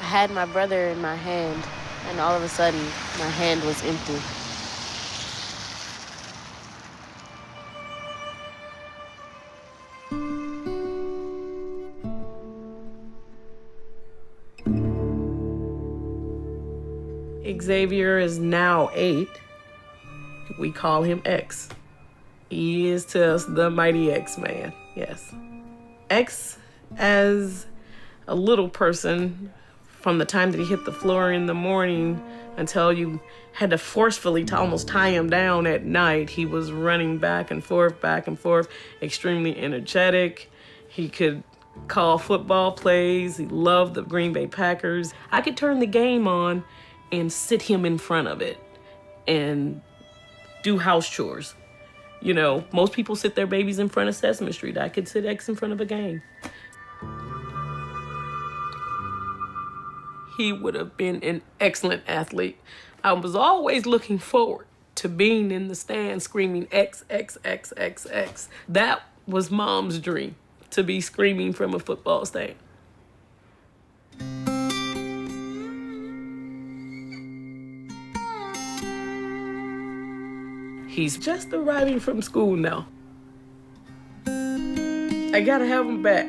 had my brother in my hand, and all of a sudden, my hand was empty. Xavier is now 8. We call him X. He is to us the mighty X-Man, yes. X, as a little person, from the time that he hit the floor in the morning until you had to forcefully to almost tie him down at night, he was running back and forth, extremely energetic. He could call football plays. He loved the Green Bay Packers. I could turn the game on and sit him in front of it and do house chores. You know, most people sit their babies in front of Sesame Street. I could sit X in front of a game. He would have been an excellent athlete. I was always looking forward to being in the stand screaming X, X, X, X, X. That was Mom's dream, to be screaming from a football stand. He's just arriving from school now. I gotta have him back.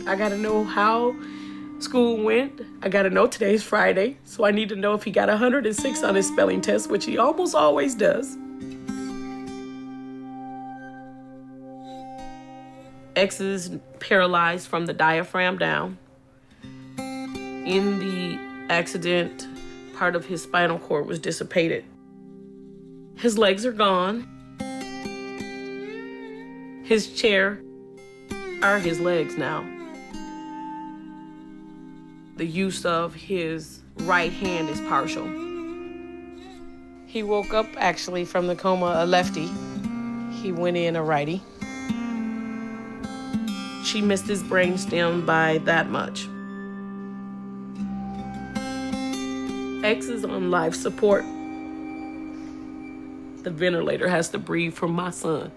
I gotta know how school went. I gotta know today's Friday, so I need to know if he got 106 on his spelling test, which he almost always does. X is paralyzed from the diaphragm down. In the accident, part of his spinal cord was dissipated. His legs are gone. His chair are his legs now. The use of his right hand is partial. He woke up actually from the coma a lefty. He went in a righty. She missed his brainstem by that much. X is on life support. The ventilator has to breathe for my son.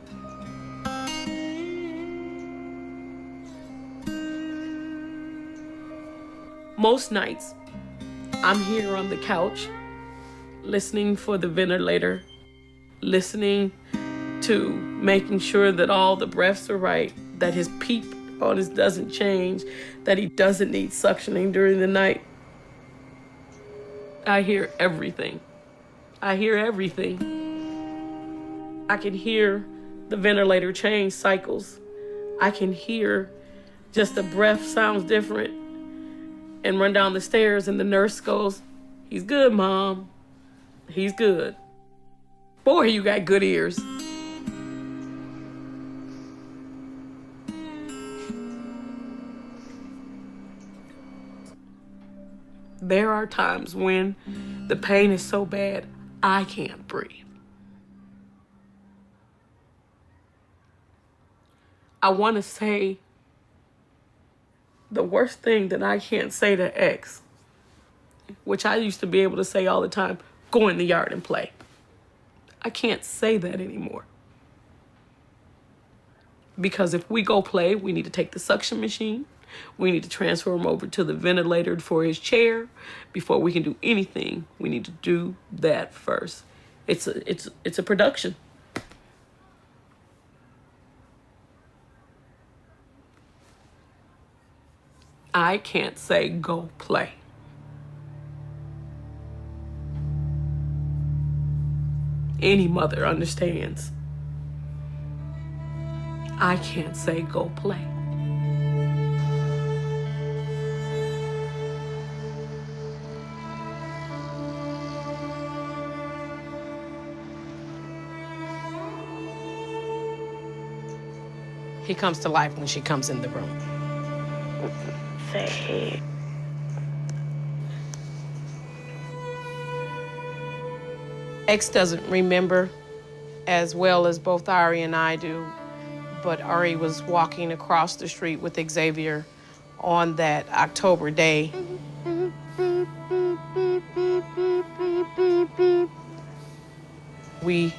Most nights, I'm here on the couch, listening for the ventilator, listening to making sure that all the breaths are right, that his PEEP on his doesn't change, that he doesn't need suctioning during the night. I hear everything. I hear everything. I can hear the ventilator change cycles. I can hear just the breath sounds different and run down the stairs and the nurse goes, "He's good, Mom. He's good." Boy, you got good ears. There are times when the pain is so bad, I can't breathe. I want to say the worst thing that I can't say to X, which I used to be able to say all the time, go in the yard and play. I can't say that anymore. Because if we go play, we need to take the suction machine. We need to transfer him over to the ventilator for his chair. Before we can do anything, we need to do that first. It's a production. I can't say go play. Any mother understands. I can't say go play. He comes to life when she comes in the room. Say. X doesn't remember as well as both Ari and I do, but Ari was walking across the street with Xavier on that October day. We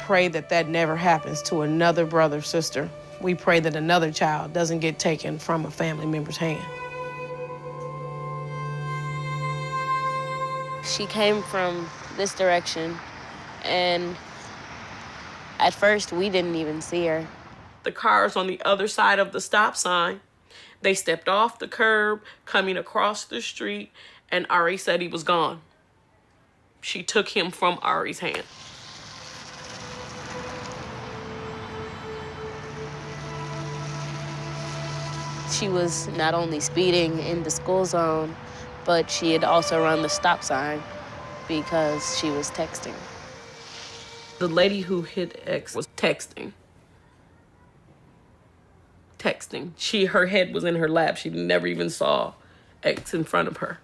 pray that that never happens to another brother or sister. We pray that another child doesn't get taken from a family member's hand. She came from this direction, and at first we didn't even see her. The cars on the other side of the stop sign, they stepped off the curb, coming across the street, and Ari said he was gone. She took him from Ari's hand. She was not only speeding in the school zone, but she had also run the stop sign because she was texting. The lady who hit X was texting. Her head was in her lap. She never even saw X in front of her.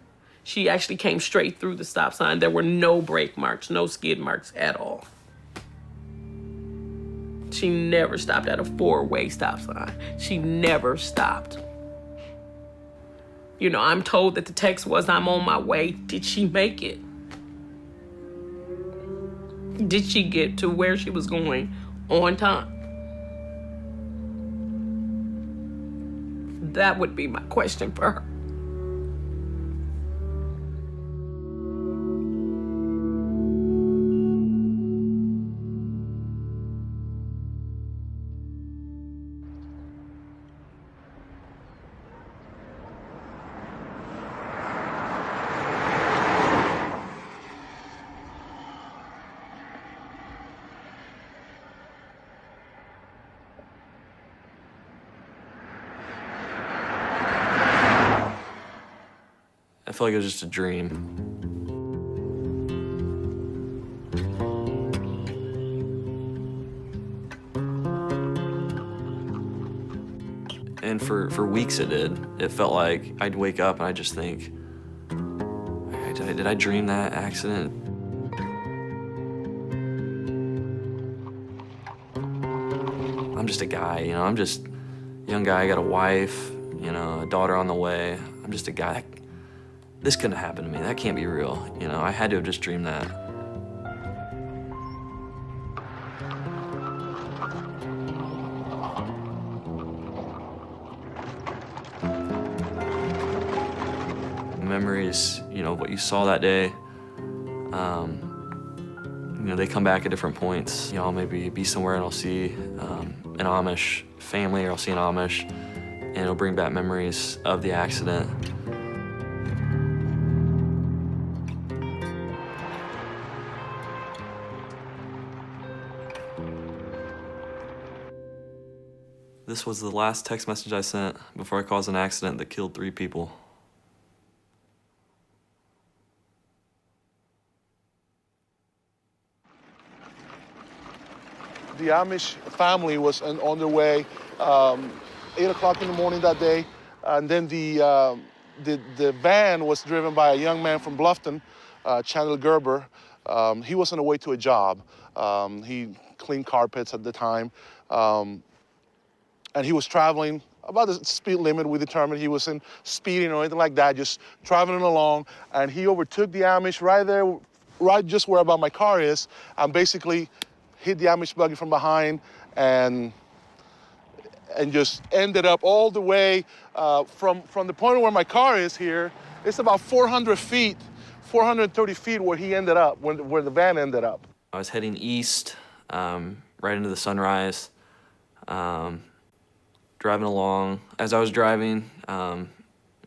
She actually came straight through the stop sign. There were no brake marks, no skid marks at all. She never stopped at a 4-way stop sign. She never stopped. You know, I'm told that the text was, "I'm on my way." Did she make it? Did she get to where she was going on time? That would be my question for her. I feel like it was just a dream. And for weeks it did. It felt like I'd wake up and I'd just think, did I dream that accident? I'm just a guy, you know, I'm just a young guy, I got a wife, you know, a daughter on the way. I'm just a guy. This couldn't happen to me. That can't be real. You know, I had to have just dreamed that. Memories, you know, what you saw that day, you know, they come back at different points. You know, I'll maybe be somewhere and I'll see an Amish family, or I'll see an Amish, and it'll bring back memories of the accident. This was the last text message I sent before I caused an accident that killed 3 people. The Amish family was on their way 8 o'clock in the morning that day, and then the van was driven by a young man from Bluffton, Chandler Gerber. He was on the way to a job. He cleaned carpets at the time. And he was traveling about the speed limit we determined. He wasn't speeding or anything like that, just traveling along. And he overtook the Amish right there, right just where about my car is, and basically hit the Amish buggy from behind and just ended up all the way from the point where my car is here. It's about 400 feet, 430 feet where he ended up, where the van ended up. I was heading east, right into the sunrise. Driving along. As I was driving, I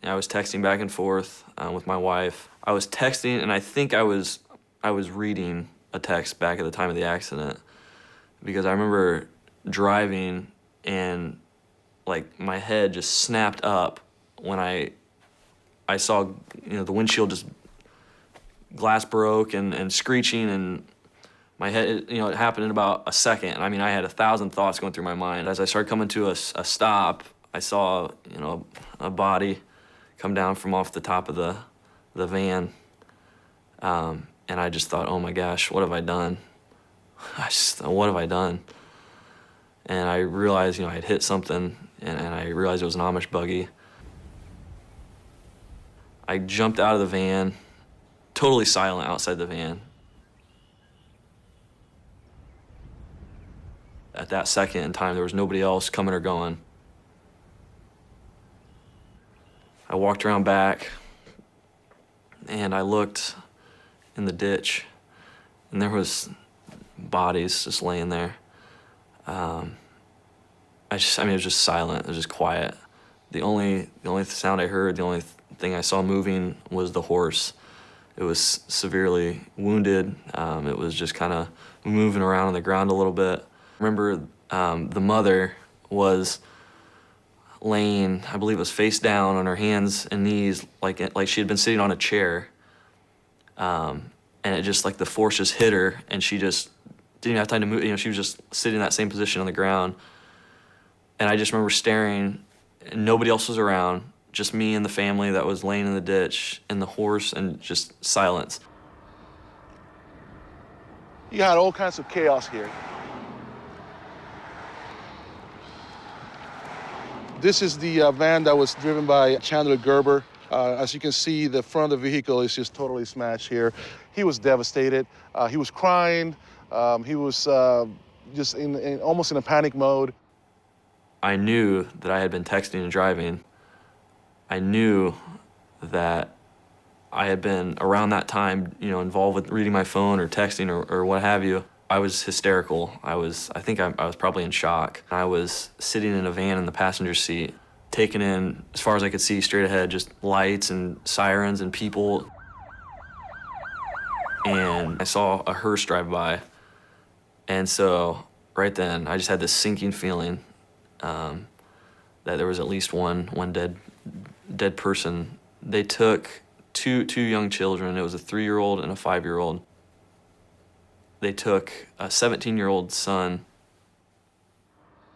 was texting back and forth with my wife. I was texting, and I think I was reading a text back at the time of the accident, because I remember driving and like my head just snapped up when I saw, you know, the windshield just glass broke and screeching, and my head, you know, it happened in about a second. I mean, I had 1,000 thoughts going through my mind. As I started coming to a stop, I saw, you know, a body come down from off the top of the van. And I just thought, oh my gosh, what have I done? What have I done? And I realized, you know, I had hit something, and I realized it was an Amish buggy. I jumped out of the van, totally silent outside the van. At that second in time, there was nobody else coming or going. I walked around back, and I looked in the ditch, and there was bodies just laying there. I mean, it was just silent. It was just quiet. The only sound I heard, the only thing I saw moving was the horse. It was severely wounded. It was just kind of moving around on the ground a little bit. I remember the mother was laying, I believe it was face down on her hands and knees, like she had been sitting on a chair. And it just, like, the force just hit her, and she just didn't have time to move. You know, she was just sitting in that same position on the ground. And I just remember staring, and nobody else was around, just me and the family that was laying in the ditch, and the horse, and just silence. You had all kinds of chaos here. This is the van that was driven by Chandler Gerber. As you can see, the front of the vehicle is just totally smashed here. He was devastated. He was crying. He was just almost in a panic mode. I knew that I had been texting and driving. I knew that I had been around that time, you know, involved with reading my phone or texting or what have you. I was hysterical. I think I was probably in shock. I was sitting in a van in the passenger seat, taking in, as far as I could see straight ahead, just lights and sirens and people. And I saw a hearse drive by. And so right then, I just had this sinking feeling that there was at least one dead person. They took two young children. It was a 3-year-old and a 5-year-old. They took a 17-year-old son.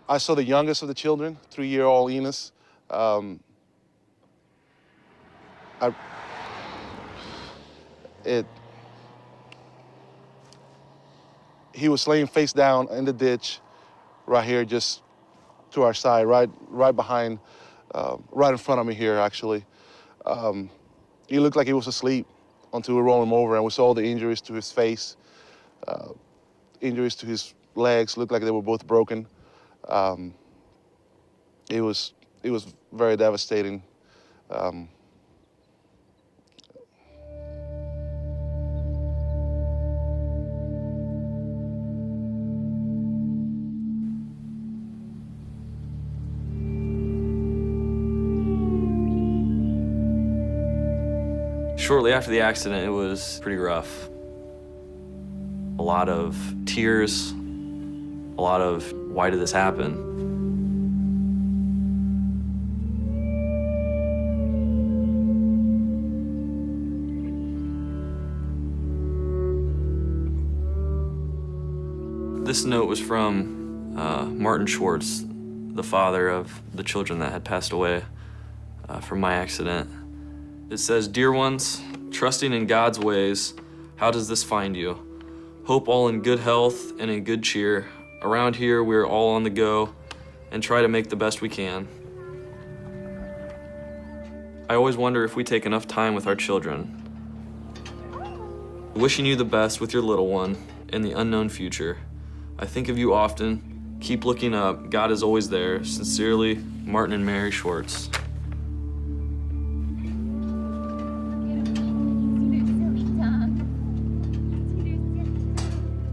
I saw the youngest of the children, 3-year-old Enos. He was laying face down in the ditch, right here, just to our side, right behind, right in front of me here, actually. He looked like he was asleep until we rolled him over, and we saw the injuries to his face, injuries to his legs, looked like they were both broken. It was very devastating. Shortly after the accident, it was pretty rough. A lot of tears, a lot of, why did this happen? This note was from Martin Schwartz, the father of the children that had passed away from my accident. It says, "Dear ones, trusting in God's ways, how does this find you? Hope all in good health and in good cheer. Around here, we're all on the go and try to make the best we can. I always wonder if we take enough time with our children. Wishing you the best with your little one in the unknown future. I think of you often. Keep looking up. God is always there. Sincerely, Martin and Mary Schwartz."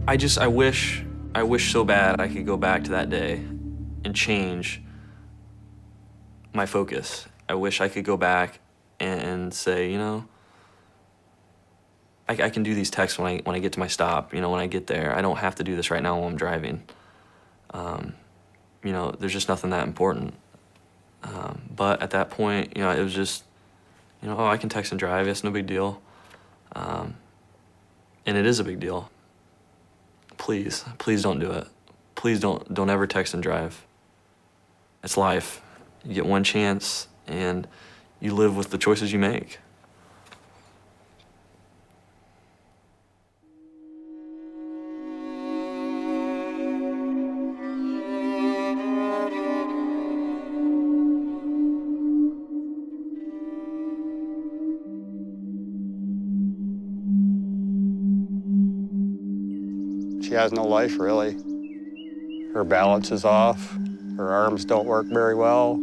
I wish so bad I could go back to that day and change my focus. I wish I could go back and say, you know, I can do these texts when I get to my stop, you know, when I get there. I don't have to do this right now while I'm driving. You know, there's just nothing that important. But at that point, you know, it was just, you know, oh, I can text and drive, it's no big deal. And it is a big deal. Please don't do it. Please don't ever text and drive. It's life. You get one chance and you live with the choices you make. She has no life, really. Her balance is off. Her arms don't work very well.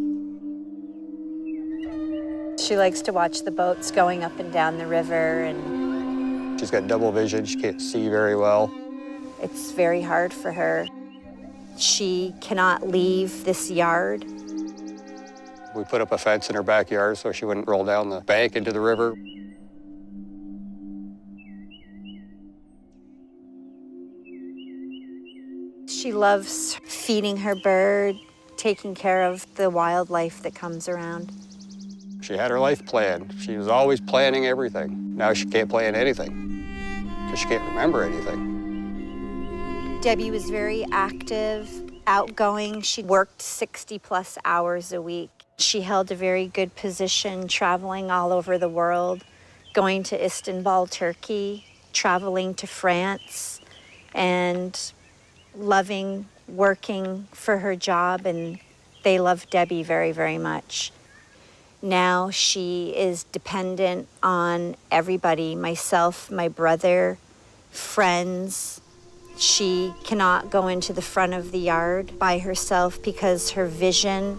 She likes to watch the boats going up and down the river, and She's got double vision. She can't see very well. It's very hard for her. She cannot leave this yard. We put up a fence in her backyard so she wouldn't roll down the bank into the river. She loves feeding her bird, taking care of the wildlife that comes around. She had her life planned. She was always planning everything. Now she can't plan anything because she can't remember anything. Debbie was very active, outgoing. She worked 60+ hours a week. She held a very good position, traveling all over the world, going to Istanbul, Turkey, traveling to France, and loving working for her job, and they love Debbie very, very much. Now she is dependent on everybody, myself, my brother, friends. She cannot go into the front of the yard by herself because her vision.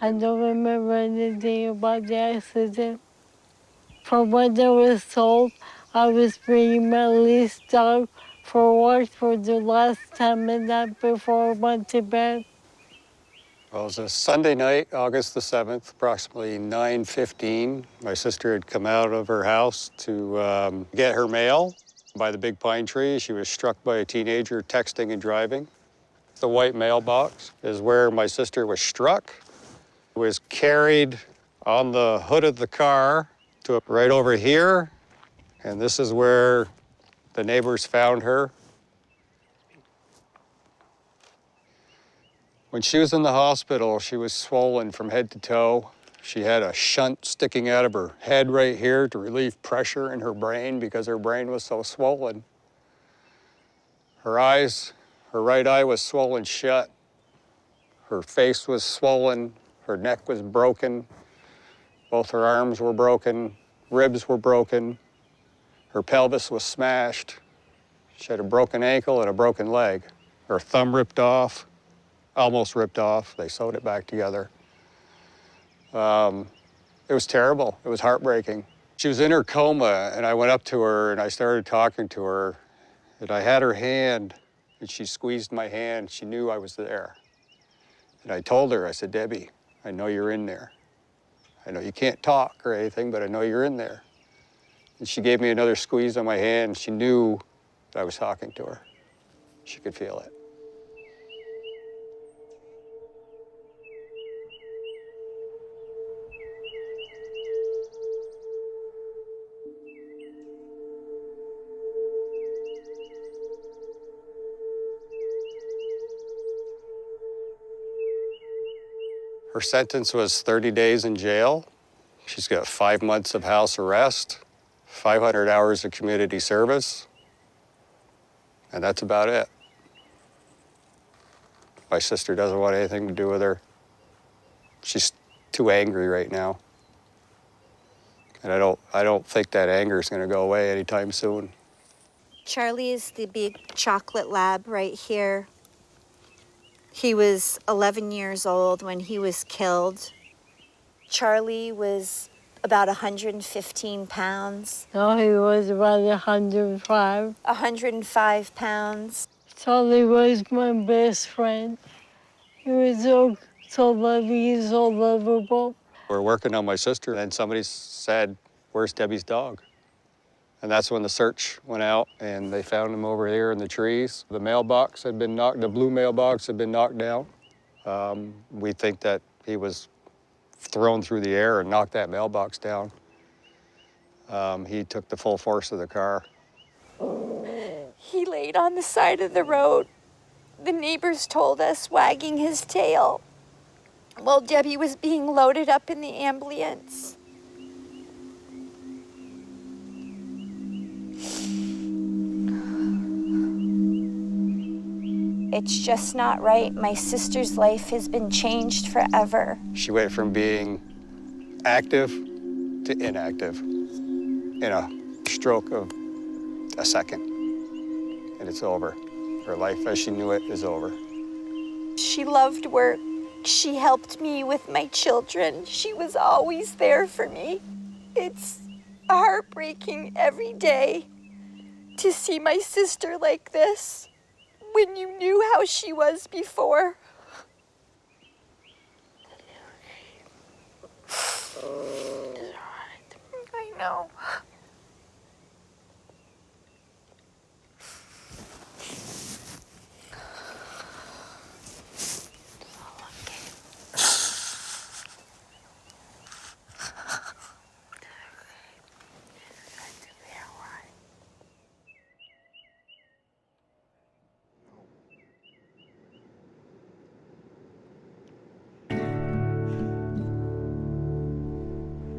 I don't remember anything about the accident. From what I was told, I was bringing my leased dog for work for the last time and night before I went to bed. Well, it was a Sunday night, August the 7th, approximately 9:15. My sister had come out of her house to get her mail by the big pine tree. She was struck by a teenager texting and driving. The white mailbox is where my sister was struck. Was carried on the hood of the car to right over here, and this is where the neighbors found her. When she was in the hospital, she was swollen from head to toe. She had a shunt sticking out of her head right here to relieve pressure in her brain because her brain was so swollen. Her eyes, her right eye was swollen shut. Her face was swollen. Her neck was broken. Both her arms were broken. Ribs were broken. Her pelvis was smashed. She had a broken ankle and a broken leg. Her thumb ripped off, almost ripped off. They sewed it back together. It was terrible. It was heartbreaking. She was in her coma, and I went up to her and I started talking to her. And I had her hand, and she squeezed my hand. She knew I was there. And I told her, I said, Debbie, I know you're in there. I know you can't talk or anything, but I know you're in there. And she gave me another squeeze on my hand. She knew that I was talking to her. She could feel it. Her sentence was 30 days in jail. She's got 5 months of house arrest, 500 hours of community service, and that's about it. My sister doesn't want anything to do with her. She's too angry right now. And I don't think that anger is going to go away anytime soon. Charlie is the big chocolate lab right here. He was 11 years old when he was killed. Charlie was about 115 pounds. No, he was about 105. 105 pounds. Charlie was my best friend. He was so loving, so lovable. We're working on my sister, and somebody said, "Where's Debbie's dog?" And that's when the search went out, and they found him over here in the trees. The mailbox had been knocked, the blue mailbox had been knocked down. We think that he was thrown through the air and knocked that mailbox down. He took the full force of the car. He laid on the side of the road. The neighbors told us, wagging his tail, while Debbie was being loaded up in the ambulance. It's just not right. My sister's life has been changed forever. She went from being active to inactive in a stroke of a second, and it's over. Her life as she knew it is over. She loved work. She helped me with my children. She was always there for me. It's heartbreaking every day to see my sister like this when you knew how she was before. I know.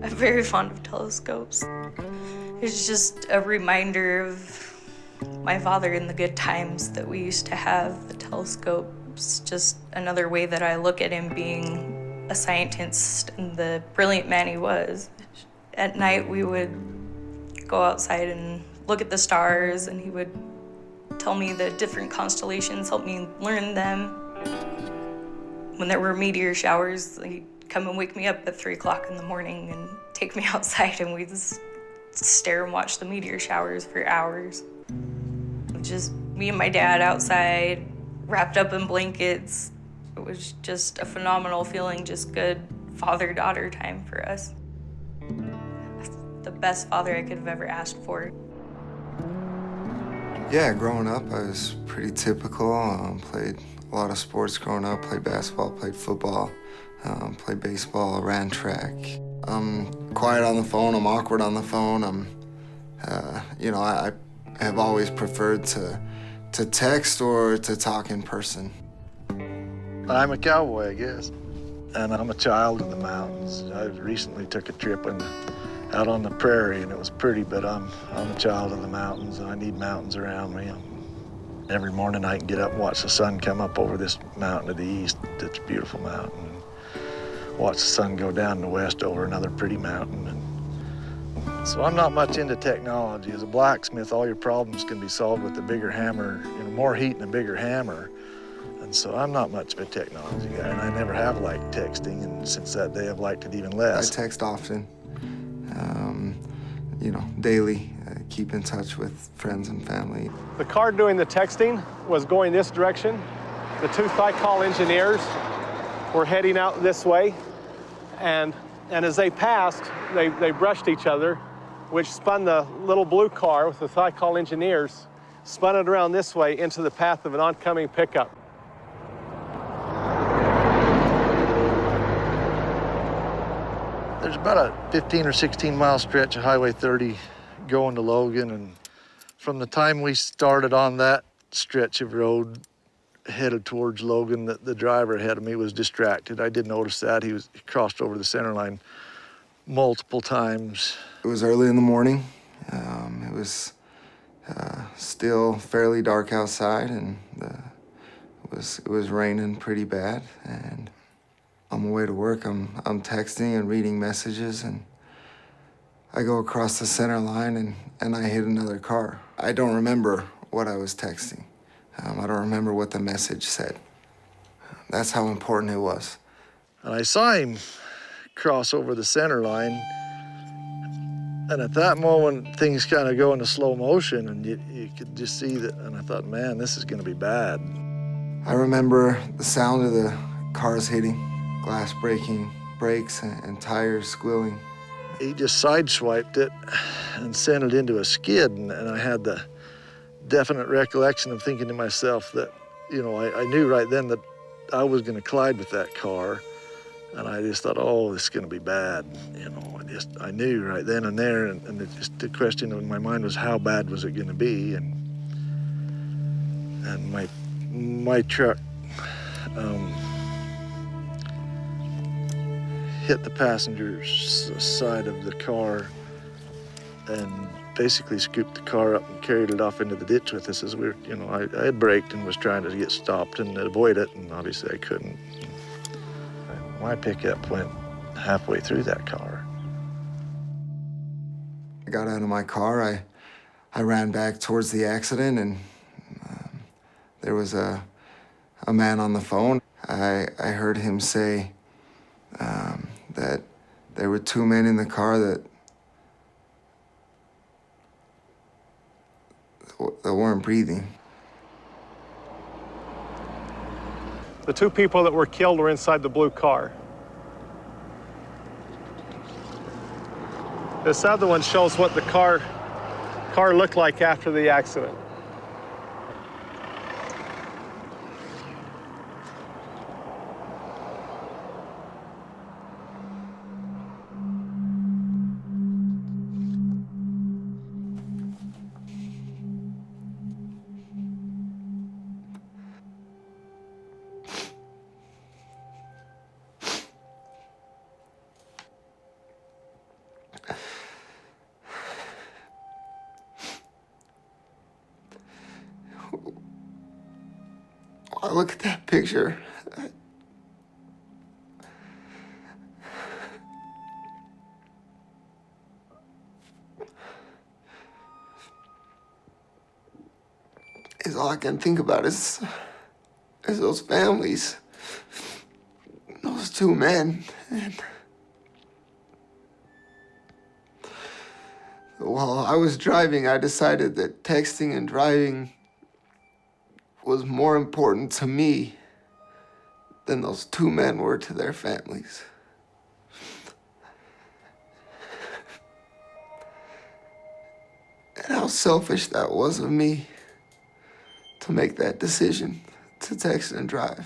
I'm very fond of telescopes. It's just a reminder of my father and the good times that we used to have. The telescope's just another way that I look at him being a scientist and the brilliant man he was. At night, we would go outside and look at the stars, and he would tell me the different constellations, help me learn them. When there were meteor showers, he'd come and wake me up at 3 o'clock in the morning and take me outside, and we'd just stare and watch the meteor showers for hours. Just me and my dad outside, wrapped up in blankets. It was just a phenomenal feeling, just good father-daughter time for us. The best father I could have ever asked for. Yeah, growing up, I was pretty typical. Played a lot of sports growing up, played basketball, played football, played baseball, ran track. I'm quiet on the phone, I'm awkward on the phone. I have always preferred to text or to talk in person. I'm a cowboy, I guess, and I'm a child of the mountains. I recently took a trip out on the prairie, and it was pretty, but I'm a child of the mountains, and I need mountains around me. Every morning I can get up and watch the sun come up over this mountain to the east. It's a beautiful mountain. And watch the sun go down in the west over another pretty mountain. And so I'm not much into technology. As a blacksmith, all your problems can be solved with a bigger hammer, more heat and a bigger hammer. And so I'm not much of a technology guy, and I never have liked texting, and since that day I've liked it even less. I text often, daily, keep in touch with friends and family. The car doing the texting was going this direction. The two Thiokol engineers were heading out this way, and as they passed, they brushed each other, which spun the little blue car with the Thiokol engineers, spun it around this way into the path of an oncoming pickup. There's about a 15 or 16 mile stretch of Highway 30 going to Logan, and from the time we started on that stretch of road headed towards Logan, the driver ahead of me was distracted. I did notice that. He crossed over the center line multiple times. It was early in the morning. It was still fairly dark outside, and it was raining pretty bad. And on my way to work, I'm texting and reading messages, and I go across the center line and I hit another car. I don't remember what I was texting. I don't remember what the message said. That's how important it was. And I saw him cross over the center line, and at that moment, things kind of go into slow motion, and you could just see that, and I thought, man, this is gonna be bad. I remember the sound of the cars hitting, glass breaking, brakes and tires squealing. He just sideswiped it and sent it into a skid, and I had the definite recollection of thinking to myself that, I knew right then that I was going to collide with that car, and I just thought, oh, this is going to be bad. I knew right then and there, and the question in my mind was, how bad was it going to be? And my truck hit the passenger's side of the car and basically scooped the car up and carried it off into the ditch with us as we were, I had braked and was trying to get stopped and avoid it, and obviously I couldn't. My pickup went halfway through that car. I got out of my car, I ran back towards the accident, and there was a man on the phone. I heard him say that there were two men in the car that weren't breathing. The two people that were killed were inside the blue car. This other one shows what the car looked like after the accident. I look at that picture. All I can think about is those families, those two men. And while I was driving, I decided that texting and driving was more important to me than those two men were to their families. And how selfish that was of me to make that decision to text and drive.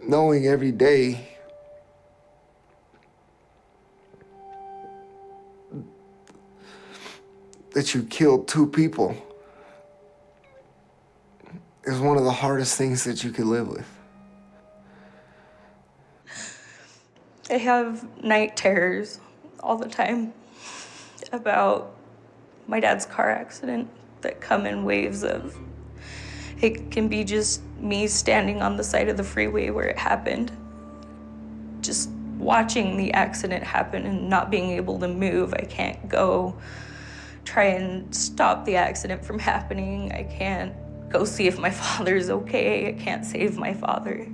Knowing every day that you killed two people is one of the hardest things that you could live with. I have night terrors all the time about my dad's car accident that come in waves of, it can be just me standing on the side of the freeway where it happened, just watching the accident happen and not being able to move. I can't go try and stop the accident from happening. I can't go see if my father's okay. I can't save my father.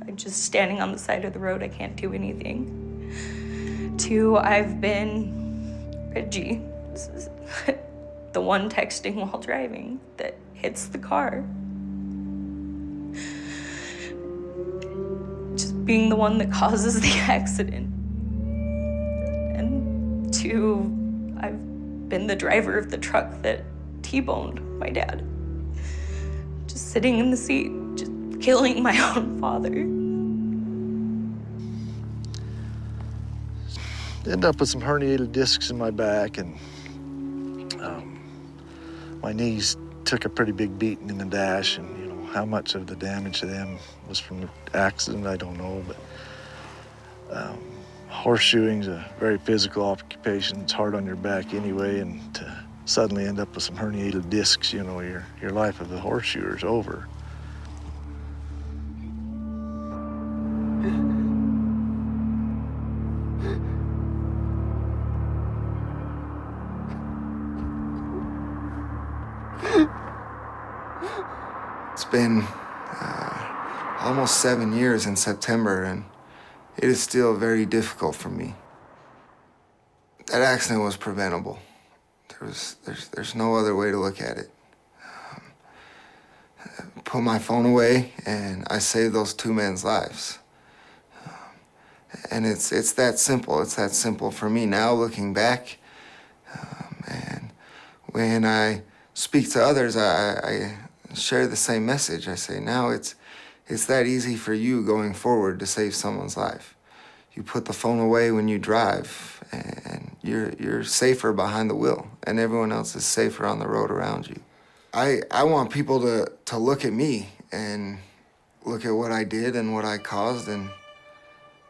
I'm just standing on the side of the road. I can't do anything. Two, I've been Reggie, the one texting while driving that hits the car. Just being the one that causes the accident. And two, I've been the driver of the truck that T-boned my dad. Just sitting in the seat, just killing my own father. Ended up with some herniated discs in my back, and my knees took a pretty big beating in the dash, and you know how much of the damage to them was from the accident, I don't know, but horseshoeing's a very physical occupation. It's hard on your back anyway, and to suddenly end up with some herniated discs, you know, your life as a horseshoer is over. It's been almost 7 years in September, and it is still very difficult for me. That accident was preventable. There's no other way to look at it. Put my phone away, and I saved those two men's lives. And it's that simple. It's that simple for me now, looking back. And when I speak to others, I share the same message. I say, now it's that easy for you going forward to save someone's life. You put the phone away when you drive, and you're safer behind the wheel, and everyone else is safer on the road around you. I want people to look at me and look at what I did and what I caused and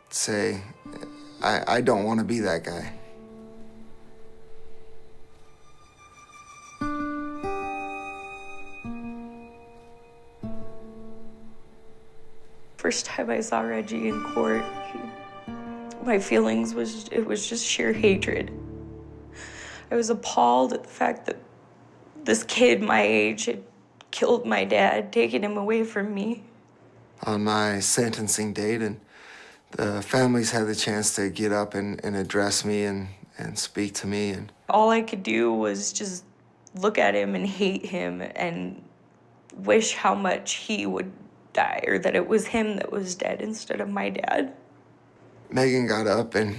say, I don't want to be that guy. First time I saw Reggie in court, my feelings was just sheer hatred. I was appalled at the fact that this kid my age had killed my dad, taken him away from me. On my sentencing date, and the families had the chance to get up and address me and speak to me. And all I could do was just look at him and hate him and wish how much he would die, or that it was him that was dead instead of my dad. Megan got up and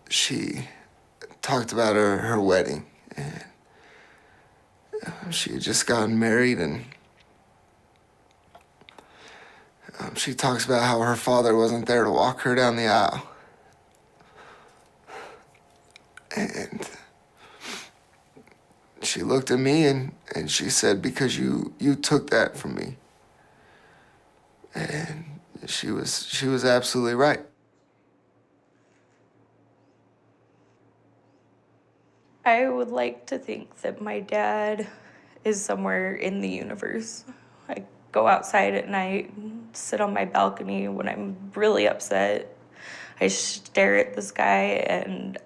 she talked about her wedding. And she had just gotten married, and she talks about how her father wasn't there to walk her down the aisle. And she looked at me and she said, because you took that from me. And she was absolutely right. I would like to think that my dad is somewhere in the universe. I go outside at night, sit on my balcony when I'm really upset. I stare at the sky, and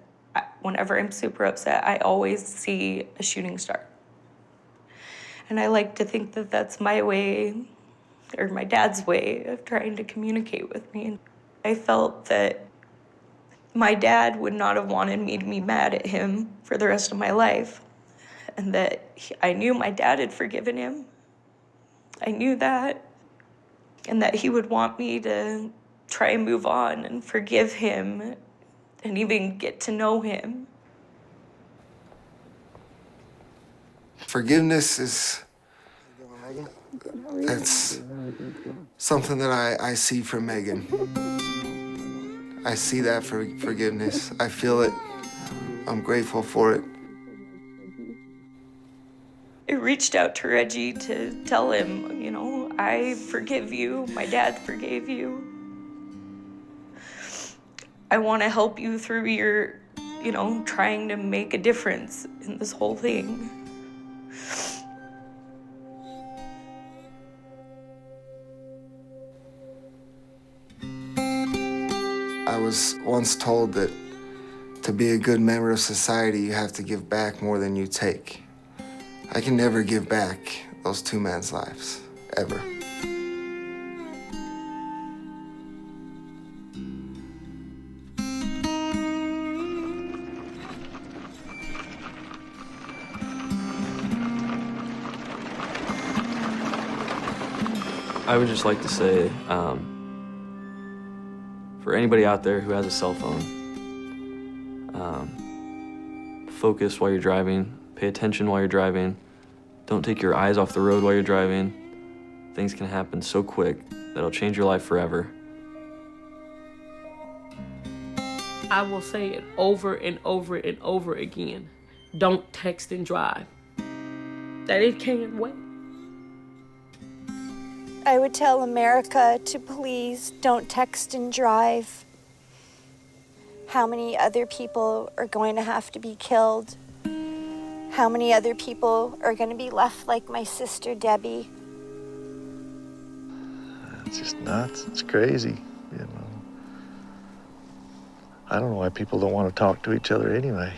whenever I'm super upset, I always see a shooting star. And I like to think that that's my way, or my dad's way, of trying to communicate with me. I felt that my dad would not have wanted me to be mad at him for the rest of my life, and that I knew my dad had forgiven him. I knew that, and that he would want me to try and move on and forgive him and even get to know him. Forgiveness that's something that I see from Megan. I see that for forgiveness. I feel it. I'm grateful for it. I reached out to Reggie to tell him, I forgive you. My dad forgave you. I want to help you through your, trying to make a difference in this whole thing. I was once told that to be a good member of society, you have to give back more than you take. I can never give back those two men's lives, ever. I would just like to say, for anybody out there who has a cell phone, focus while you're driving, pay attention while you're driving, don't take your eyes off the road while you're driving. Things can happen so quick that it'll change your life forever. I will say it over and over and over again. Don't text and drive. That it can't wait. I would tell America to please don't text and drive. How many other people are going to have to be killed? How many other people are going to be left like my sister Debbie? It's just nuts. It's crazy, I don't know why people don't want to talk to each other anyway.